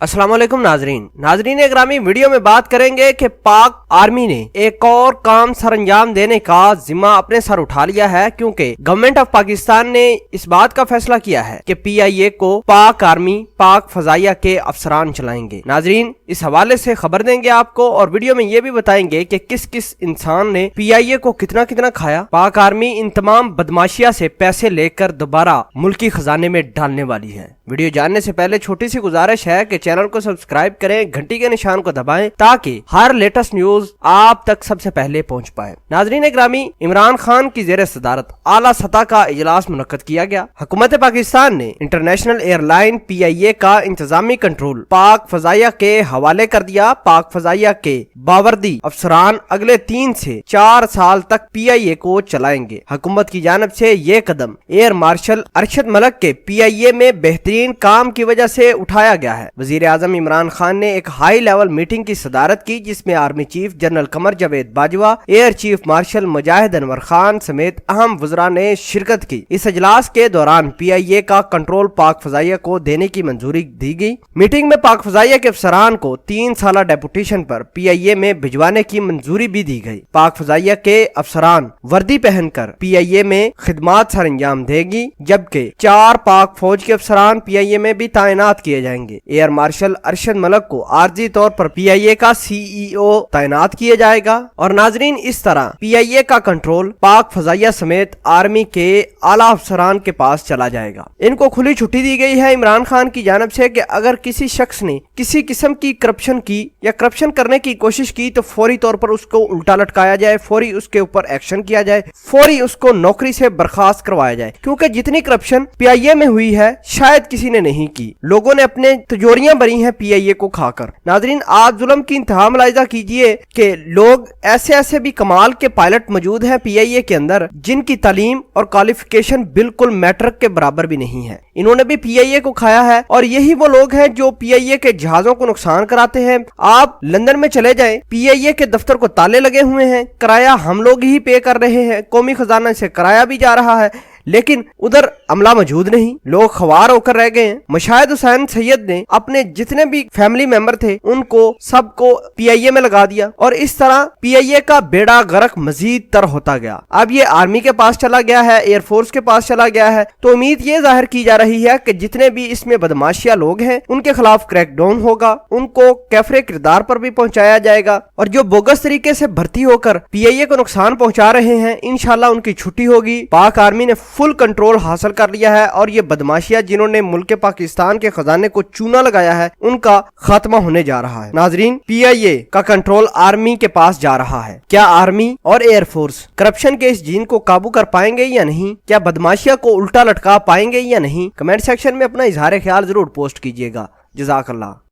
अस्सलाम वालेकुम नाजरीन ग्रामी, वीडियो में बात करेंगे कि पाक आर्मी ने एक और काम सर अंजाम देने का जिम्मा अपने सर उठा लिया है, क्योंकि गवर्नमेंट ऑफ पाकिस्तान ने इस बात का फैसला किया है कि PIA को पाक आर्मी पाक फजाइया के अफसरान चलाएंगे। नाजरीन, इस हवाले से खबर देंगे आपको और वीडियो में ये भी बताएंगे कि किस किस इंसान ने PIA को कितना कितना खाया। पाक आर्मी इन तमाम बदमाशिया से पैसे लेकर दोबारा मुल्की खजाने में डालने वाली है। वीडियो जानने से पहले छोटी सी गुजारिश है कि चैनल को सब्सक्राइब करें, घंटी के निशान को दबाएं ताकि हर लेटेस्ट न्यूज आप तक सबसे पहले पहुंच पाए। नाजरीन ग्रामी, इमरान खान की जेर सदारत आला सतह का इजलास मुनक्कद किया गया। हुकूमत पाकिस्तान ने इंटरनेशनल एयरलाइन PIA का इंतजामी कंट्रोल पाक फजाइया के हवाले कर दिया। पाक फजाइया के बावर्दी अफसरान अगले 3 से 4 साल तक PIA को चलाएंगे। हुकूमत की जानिब से ये कदम एयर मार्शल अरशद मलिक के PIA में बेहतरीन काम की वजह से उठाया गया है। वजीर आजम इमरान खान ने एक हाई लेवल मीटिंग की सदारत की, जिसमें army chief general Qamar Javed Bajwa, air chief marshal Mujahid Anwar Khan समेत अहम वज़रा ने शिरकत की। इस इजलास के दौरान PIA का कंट्रोल पाक फजाइया को देने की मंजूरी दी गई। मीटिंग में पाक फजाइया के अफसरान को 3 साल डेपुटेशन पर PIA में भिजवाने की मंजूरी भी दी गई। पाक फजाइया के अफसरान वर्दी पहनकर PIA में खिदमात सर अंजाम देगी, जबकि 4 पाक फौज के अफसरान PIA में भी तैनात किए जाएंगे। एयर मार्शल अरशद मलिक को आर्जी तौर पर PIA का CEO तैनात किया जाएगा। और नाजरीन, इस तरह PIA का कंट्रोल पाक फजाइया समेत आर्मी के आला अफसरान के पास चला जाएगा। इनको खुली छुट्टी दी गई है इमरान खान की जानिब से कि अगर किसी शख्स ने किसी किस्म की करप्शन की या करप्शन करने की कोशिश की तो फौरी तौर पर उसको उल्टा लटकाया जाए, फौरी उसके ऊपर एक्शन किया जाए, फौरी उसको नौकरी से बर्खास्त करवाया जाए। क्योंकि जितनी करप्शन PIA में हुई है शायद किसी ने नहीं की। लोगों ने अपने तिजोरियां भरी हैं PIA को खाकर। नाजरीन, आज जुल्म की इंतहा मुलाहिजा कीजिए कि लोग ऐसे भी कमाल के पायलट मौजूद हैं PIA के अंदर, जिनकी तालीम और क्वालिफिकेशन बिल्कुल मैट्रिक के बराबर भी नहीं है। इन्होंने भी PIA को खाया है और यही वो लोग हैं जो PIA के जहाजों को नुकसान कराते हैं। आप लंदन में चले जाएं, PIA के दफ्तर को ताले लगे हुए हैं, किराया हम लोग ही पे कर रहे हैं, कौमी खजाना से किराया भी जा रहा है, लेकिन उधर अमला मौजूद नहीं। लोग खवार होकर रह गए हैं। मुशाहिद हुसैन सैयद ने अपने जितने भी फैमिली मेंबर थे उनको सबको PIA में लगा दिया और इस तरह PIA का बेड़ा गर्क मजीद तर होता गया। अब ये आर्मी के पास चला गया है, एयरफोर्स के पास चला गया है। तो उम्मीद ये जाहिर की जा रही है कि जितने भी इसमें बदमाशिया लोग हैं उनके खिलाफ क्रैकडाउन होगा, उनको कैफरे किरदार पर भी पहुंचाया जाएगा और जो बोगस तरीके से भर्ती होकर PIA को नुकसान पहुंचा रहे हैं इंशाल्लाह उनकी छुट्टी होगी। पाक आर्मी ने फुल कंट्रोल हासिल कर लिया है और ये बदमाशिया जिन्होंने मुल्क पाकिस्तान के खजाने को चूना लगाया है उनका खात्मा होने जा रहा है। नाजरीन, PIA का कंट्रोल आर्मी के पास जा रहा है। क्या आर्मी और एयरफोर्स करप्शन के इस जीन को काबू कर पाएंगे या नहीं? क्या बदमाशिया को उल्टा लटका पाएंगे या नहीं? कमेंट सेक्शन में अपना इजहार ख्याल जरूर पोस्ट कीजिएगा। जज़ाकल्लाह।